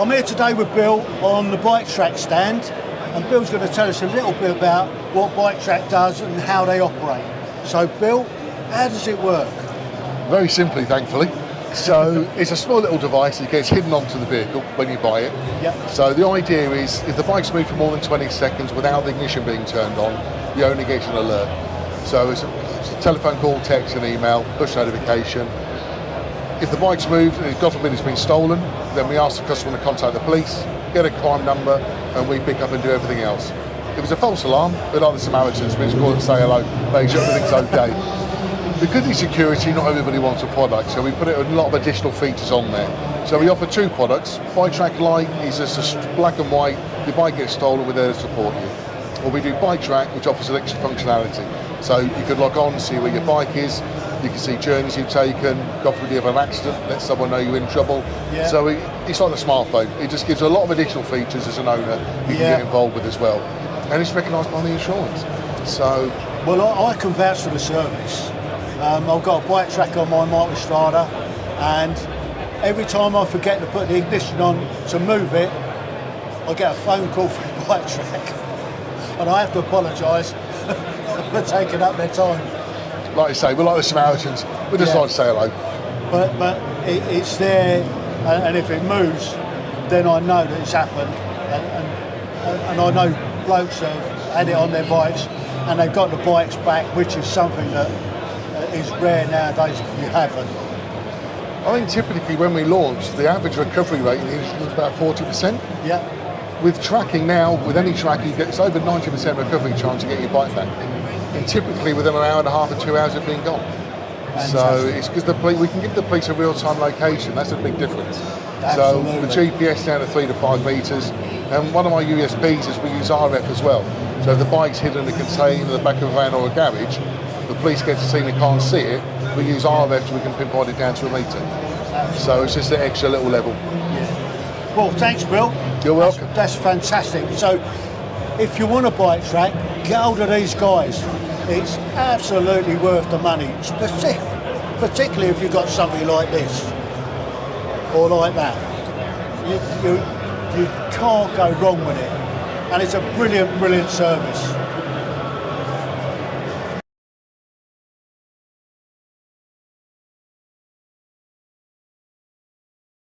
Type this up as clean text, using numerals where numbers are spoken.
I'm here today with Bill on the Bike Trac stand, and Bill's going to tell us a little bit about what Bike Trac does and how they operate. So Bill, how does it work? Very simply, thankfully. So it's a small little device that gets hidden onto the vehicle when you buy it. Yep. So the idea is, if the bike's moved for more than 20 seconds without the ignition being turned on, you only get an alert. So it's a telephone call, text and email, push notification. If the bike's moved and God forbid it's been stolen, then we ask the customer to contact the police, get a crime number, and we pick up and do everything else. If it's a false alarm, we're like the Samaritans, we just call and say hello, make sure everything's okay. Because it's security, not everybody wants a product, so we put a lot of additional features on there. So we offer two products. Bike Trac Lite is just black and white, your bike gets stolen, we're there to support you. Or we do Bike Trac, which offers extra functionality. So you could log on, see where your bike is, you can see journeys you've taken, God forbid you have an accident, let someone know you're in trouble. Yeah. So it's like the smartphone, it just gives a lot of additional features as an owner you can get involved with as well. And it's recognised by the insurance. So, well, I can vouch for the service. I've got a Bike Trac on my Multistrada, and every time I forget to put the ignition on to move it, I get a phone call from Bike Trac, and I have to apologise for taking up their time. Like you say, we're like the Samaritans, we just like to say hello. But it's there, and if it moves, then I know that it's happened, and I know blokes have had it on their bikes, and they've got the bikes back, which is something that is rare nowadays if you haven't. I think typically when we launched, the average recovery rate in the industry was about 40%. Yeah. With tracking now, with any track, it's over 90% recovery chance to get your bike back. And typically within an hour and a half or 2 hours it's been gone. Fantastic. So it's because we can give the police a real-time location, that's a big difference. Absolutely. So the GPS down to 3 to 5 metres, and one of my USPs is we use RF as well. So if the bike's hidden in a container in the back of a van or a garage, the police get to see and they can't see it, we use RF so we can pinpoint it down to a metre. Absolutely. So it's just an extra little level. Yeah. Well, thanks Bill. You're welcome. That's fantastic. So if you want a Bike Trac, get hold of these guys. It's absolutely worth the money, particularly if you've got something like this or like that. You can't go wrong with it, and it's a brilliant service.